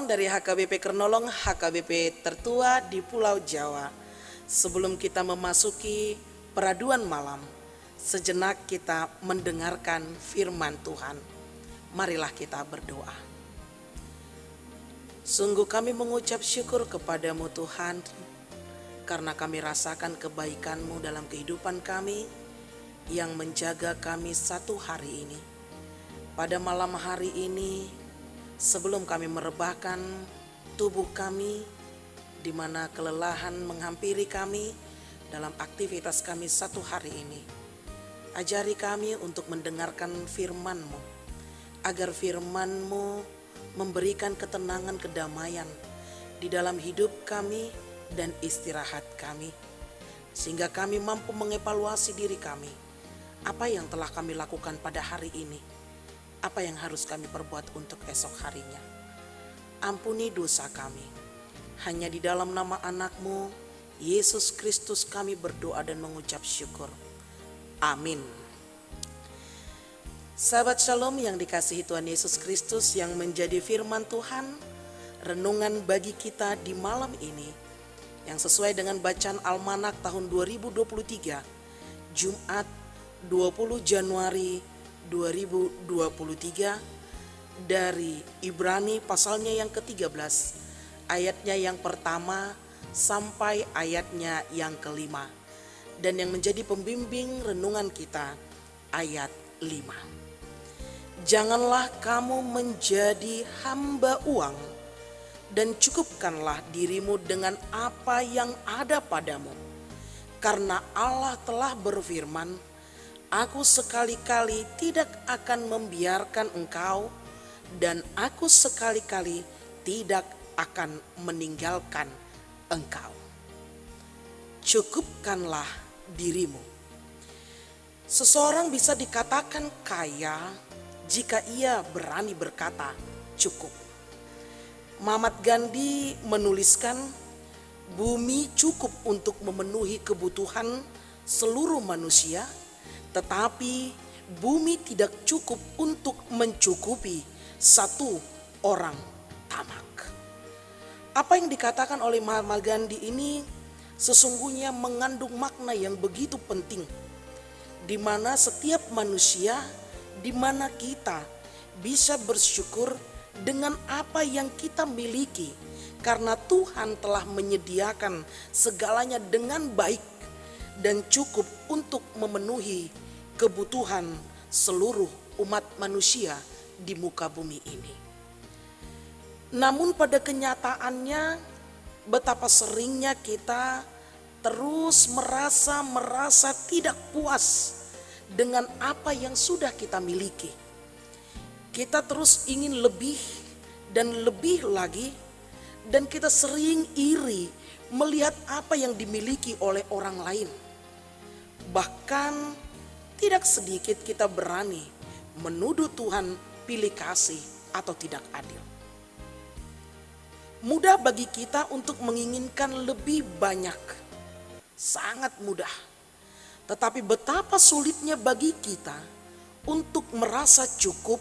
Salam dari HKBP Kernolong, HKBP tertua di Pulau Jawa. Sebelum kita memasuki peraduan malam, sejenak kita mendengarkan firman Tuhan. Marilah kita berdoa. Sungguh kami mengucap syukur kepadamu Tuhan, karena kami rasakan kebaikan-Mu dalam kehidupan kami yang menjaga kami satu hari ini. Pada malam hari ini, sebelum kami merebahkan tubuh kami, di mana kelelahan menghampiri kami dalam aktivitas kami satu hari ini, ajari kami untuk mendengarkan firman-Mu, agar firman-Mu memberikan ketenangan, kedamaian di dalam hidup kami dan istirahat kami, sehingga kami mampu mengevaluasi diri kami. Apa yang telah kami lakukan pada hari ini? Apa yang harus kami perbuat untuk esok harinya? Ampuni dosa kami. Hanya di dalam nama anak-Mu, Yesus Kristus, kami berdoa dan mengucap syukur. Amin. Sahabat Shalom yang dikasihi Tuhan Yesus Kristus, yang menjadi firman Tuhan, renungan bagi kita di malam ini, yang sesuai dengan bacaan Almanak tahun 2023, Jumat 20 Januari 2023, dari Ibrani pasalnya yang ke-13, ayatnya yang pertama sampai ayatnya yang kelima, dan yang menjadi pembimbing renungan kita ayat 5. Janganlah kamu menjadi hamba uang, dan cukupkanlah dirimu dengan apa yang ada padamu, karena Allah telah berfirman, Aku sekali-kali tidak akan membiarkan engkau, dan aku sekali-kali tidak akan meninggalkan engkau. Cukupkanlah dirimu. Seseorang bisa dikatakan kaya jika ia berani berkata cukup. Mahatma Gandhi menuliskan, bumi cukup untuk memenuhi kebutuhan seluruh manusia, tetapi bumi tidak cukup untuk mencukupi satu orang tamak. Apa yang dikatakan oleh Mahatma Gandhi ini sesungguhnya mengandung makna yang begitu penting, di mana setiap manusia, di mana kita bisa bersyukur dengan apa yang kita miliki, karena Tuhan telah menyediakan segalanya dengan baik dan cukup untuk memenuhi kebutuhan seluruh umat manusia di muka bumi ini. Namun pada kenyataannya, betapa seringnya kita terus merasa tidak puas dengan apa yang sudah kita miliki. Kita terus ingin lebih dan lebih lagi, dan kita sering iri melihat apa yang dimiliki oleh orang lain. Bahkan tidak sedikit kita berani menuduh Tuhan pilih kasih atau tidak adil. Mudah bagi kita untuk menginginkan lebih banyak, sangat mudah. Tetapi betapa sulitnya bagi kita untuk merasa cukup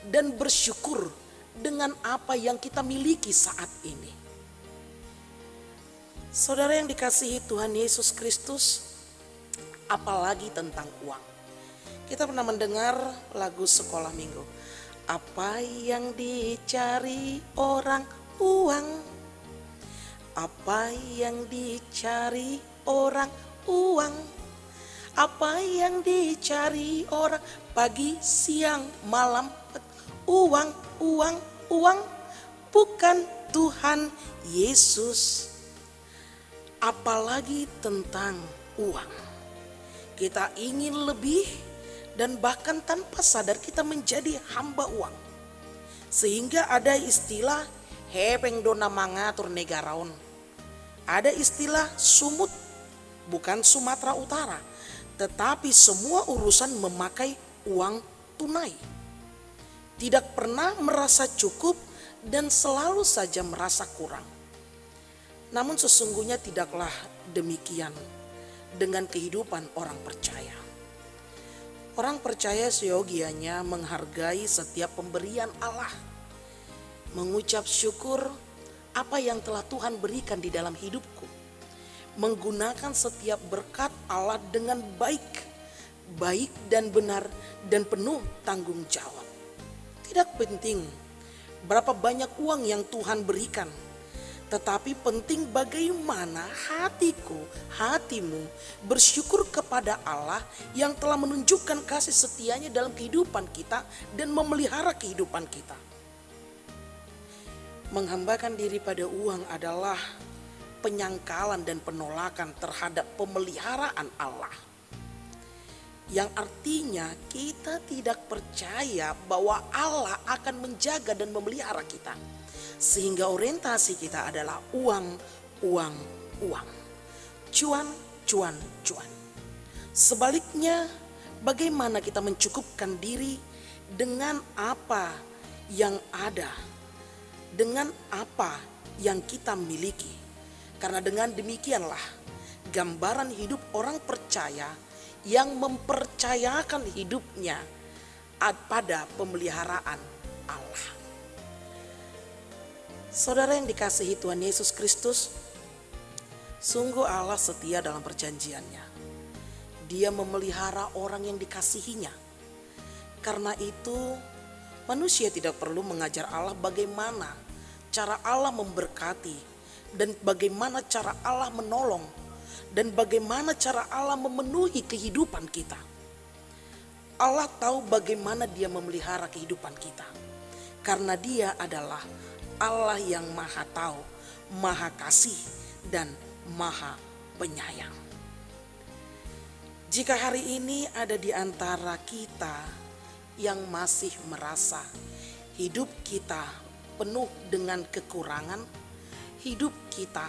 dan bersyukur dengan apa yang kita miliki saat ini. Saudara yang dikasihi Tuhan Yesus Kristus, apalagi tentang uang. Kita pernah mendengar lagu sekolah minggu. Apa yang dicari orang uang? Apa yang dicari orang uang? Apa yang dicari orang pagi, siang, malam? Uang, uang, uang, bukan Tuhan Yesus. Apalagi tentang uang. Kita ingin lebih, dan bahkan tanpa sadar kita menjadi hamba uang. Sehingga ada istilah hepeng dona mangatur negaraon. Ada istilah sumut, bukan Sumatera Utara, tetapi semua urusan memakai uang tunai. Tidak pernah merasa cukup dan selalu saja merasa kurang. Namun sesungguhnya tidaklah demikian dengan kehidupan orang percaya. Orang percaya seyogianya menghargai setiap pemberian Allah. mengucap syukur apa yang telah Tuhan berikan di dalam hidupku, menggunakan setiap berkat Allah dengan baik dan benar dan penuh tanggung jawab. Tidak penting berapa banyak uang yang Tuhan berikan, tetapi penting bagaimana hatimu bersyukur kepada Allah yang telah menunjukkan kasih setianya dalam kehidupan kita dan memelihara kehidupan kita. Menghambakan diri pada uang adalah penyangkalan dan penolakan terhadap pemeliharaan Allah. Yang artinya kita tidak percaya bahwa Allah akan menjaga dan memelihara kita. Sehingga orientasi kita adalah uang. Cuan. Sebaliknya, bagaimana kita mencukupkan diri dengan apa yang ada, dengan apa yang kita miliki. Karena dengan demikianlah gambaran hidup orang percaya yang mempercayakan hidupnya pada pemeliharaan Allah. Saudara yang dikasihi Tuhan Yesus Kristus, sungguh Allah setia dalam perjanjiannya. Dia memelihara orang yang dikasihinya. Karena itu manusia tidak perlu mengajar Allah bagaimana cara Allah memberkati dan bagaimana cara Allah menolong dan bagaimana cara Allah memenuhi kehidupan kita. Allah tahu bagaimana Dia memelihara kehidupan kita. Karena Dia adalah Allah yang Maha Tahu, Maha Kasih, dan Maha Penyayang. Jika hari ini ada di antara kita yang masih merasa hidup kita penuh dengan kekurangan, hidup kita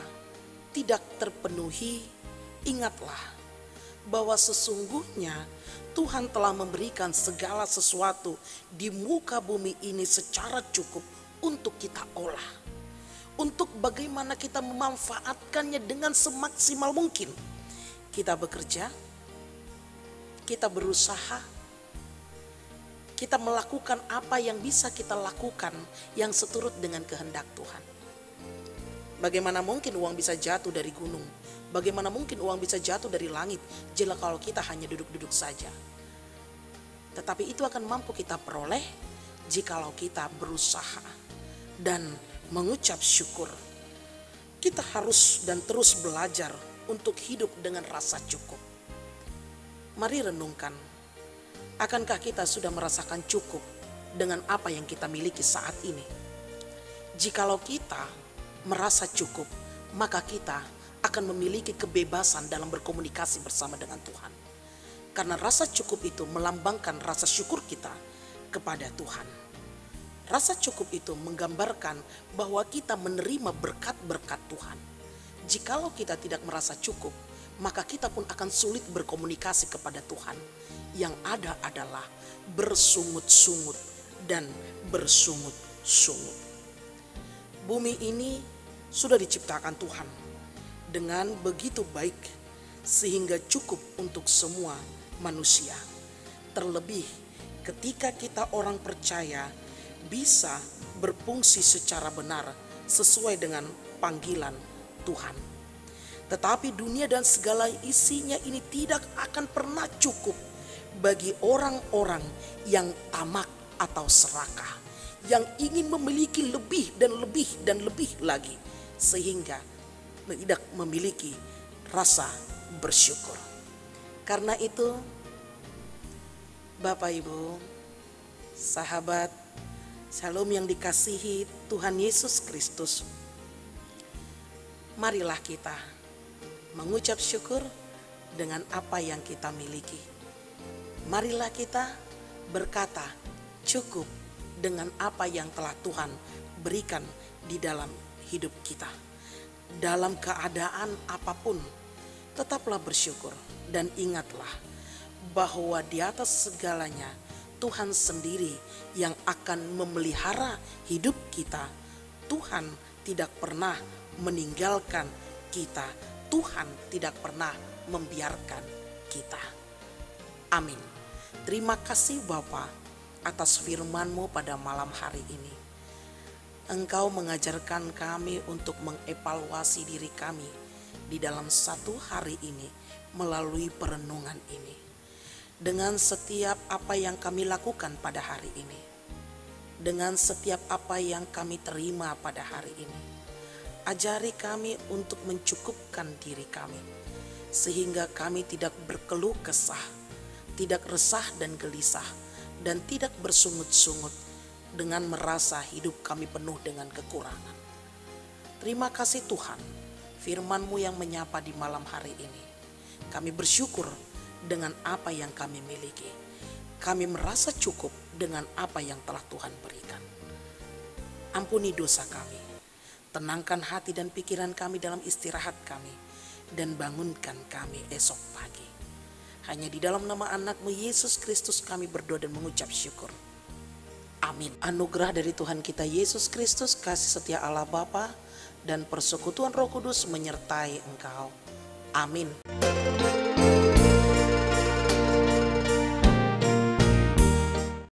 tidak terpenuhi, ingatlah bahwa sesungguhnya Tuhan telah memberikan segala sesuatu di muka bumi ini secara cukup untuk kita olah. Untuk bagaimana kita memanfaatkannya dengan semaksimal mungkin. Kita bekerja, kita berusaha, kita melakukan apa yang bisa kita lakukan yang seturut dengan kehendak Tuhan. Bagaimana mungkin uang bisa jatuh dari gunung? Bagaimana mungkin uang bisa jatuh dari langit jika kalau kita hanya duduk-duduk saja? Tetapi itu akan mampu kita peroleh jikalau kita berusaha dan mengucap syukur. Kita harus dan terus belajar untuk hidup dengan rasa cukup. Mari renungkan, akankah kita sudah merasakan cukup dengan apa yang kita miliki saat ini? Jikalau kita merasa cukup, maka kita akan memiliki kebebasan dalam berkomunikasi bersama dengan Tuhan. Karena rasa cukup itu melambangkan rasa syukur kita kepada Tuhan. Rasa cukup itu menggambarkan bahwa kita menerima berkat-berkat Tuhan. Jikalau kita tidak merasa cukup, maka kita pun akan sulit berkomunikasi kepada Tuhan. Yang ada adalah bersungut-sungut dan bersungut-sungut. Bumi ini sudah diciptakan Tuhan dengan begitu baik sehingga cukup untuk semua manusia. Terlebih ketika kita orang percaya bisa berfungsi secara benar sesuai dengan panggilan Tuhan. Tetapi dunia dan segala isinya ini tidak akan pernah cukup bagi orang-orang yang tamak atau serakah, yang ingin memiliki lebih dan lebih dan lebih lagi, sehingga tidak memiliki rasa bersyukur. Karena itu, Bapak Ibu, sahabat Shalom yang dikasihi Tuhan Yesus Kristus, marilah kita mengucap syukur dengan apa yang kita miliki. Marilah kita berkata cukup dengan apa yang telah Tuhan berikan di dalam hidup kita. Dalam keadaan apapun, tetaplah bersyukur dan ingatlah bahwa di atas segalanya Tuhan sendiri yang akan memelihara hidup kita. Tuhan tidak pernah meninggalkan kita. Tuhan tidak pernah membiarkan kita. Amin. Terima kasih Bapa atas firman-Mu pada malam hari ini. Engkau mengajarkan kami untuk mengevaluasi diri kami di dalam satu hari ini melalui perenungan ini. Dengan setiap apa yang kami lakukan pada hari ini, dengan setiap apa yang kami terima pada hari ini, ajari kami untuk mencukupkan diri kami, sehingga kami tidak berkeluh kesah, tidak resah dan gelisah, dan tidak bersungut-sungut dengan merasa hidup kami penuh dengan kekurangan. Terima kasih Tuhan, firman-Mu yang menyapa di malam hari ini. Kami bersyukur dengan apa yang kami miliki. Kami merasa cukup dengan apa yang telah Tuhan berikan. Ampuni dosa kami, tenangkan hati dan pikiran kami dalam istirahat kami, dan bangunkan kami esok pagi. Hanya di dalam nama anak-Mu Yesus Kristus kami berdoa dan mengucap syukur. Amin. Anugerah dari Tuhan kita Yesus Kristus, kasih setia Allah Bapa, dan persekutuan Roh Kudus menyertai engkau. Amin.